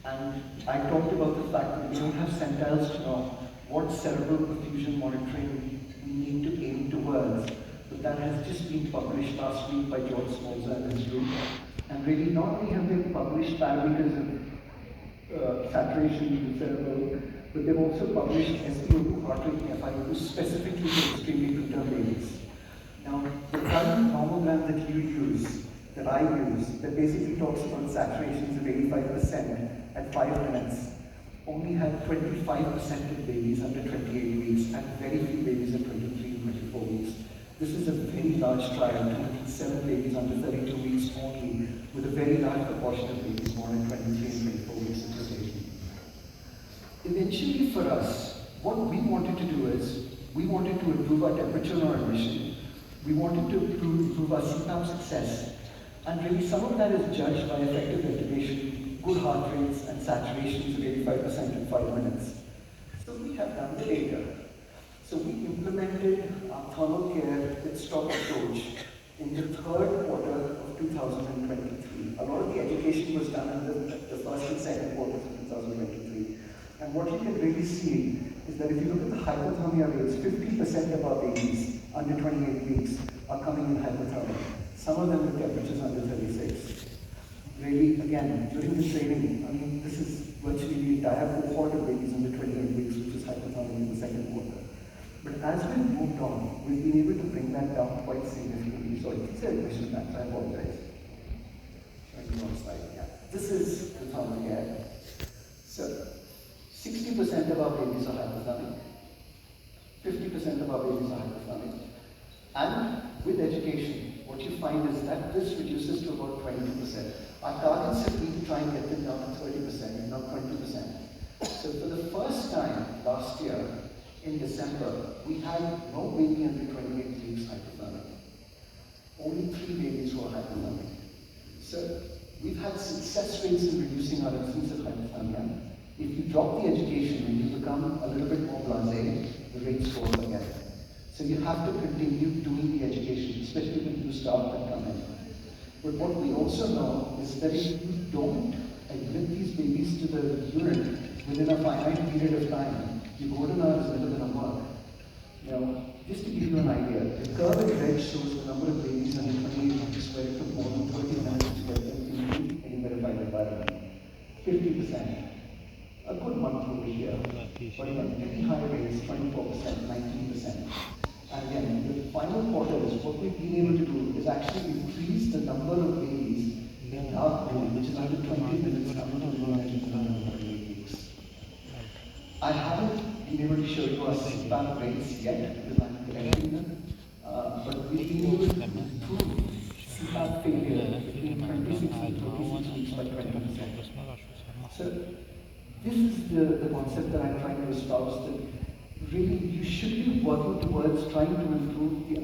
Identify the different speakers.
Speaker 1: And I talked about the fact that we don't have centiles to know what cerebral perfusion monitoring we need to aim towards. But that has just been published last week by George Smolza and his group. And really, not only have they published parameters of saturation in the cerebral, but they've also published SpO2, heart rate, and FiO2 specifically for extremely preterm babies. Now, the current nomogram that you use, that I use, that basically talks about saturations of 85% at 5 minutes, only had 25% of babies under 28 weeks and very few babies at 23 and 24 weeks. This is a very large trial, 207 babies under 32 weeks only, with a very large proportion of babies born at 23 and 24 weeks of gestation. Eventually for us, what we wanted to do is, we wanted to improve our temperature on our admission, we wanted to improve our CPAP success, and really some of that is judged by effective ventilation, good heart rates, and saturations of 85% in 5 minutes. So we have done the data. So we implemented our thermal care pit stop approach in the third quarter of 2023. A lot of the education was done in the first and second quarters of 2023. And what you can really see is that if you look at the hypothermia rates, 50% of our babies under 28 weeks are coming in hypothermia. Some of them with temperatures under 36. Really, again, during the training, I mean, this is virtually the entire cohort of babies under 28 weeks, which is hypothermia in the second quarter. But as we've moved on, we've been able to bring that down quite significantly. Sorry, please say a question back, I apologize. Showing you one slide, yeah. This is the thermal care. So, 60% of our babies are hypothermic. 50% of our babies are hypothermic. And with education, what you find is that this reduces to about 22%. Our targets have been to try and get them down to 30%, if not 20%. So for the first time last year, in December, we had no baby under 28 weeks hypothermic. Only 3 babies who are hypothermic. So we've had success rates in reducing our incidence of hypothermia. If you drop the education and you become a little bit more blasé, the rates go up again. So you have to continue doing the education, especially with new staff that come in. But what we also know is that if you don't admit these babies to the unit within a finite period of time, you go to now is a little bit of work. Now, just to give you an idea, the curve in red shows the number of babies under 28 weeks where it took more than 30 minutes to get them into any verified environment. 50%. A good month over here, but again, very high rates, 24%, 19%. And again, the final quarter is what we've been able to do is actually increase the number of babies in our pool, which is under 20 minutes coming to the unit under 28 weeks. I haven't been able to show you our CPAP rates yet because I'm correcting them, but we've been able to improve CPAP failure between 26 and 36 weeks by 20%. So this is the concept that I'm trying to espouse, that really you should be working towards trying to improve the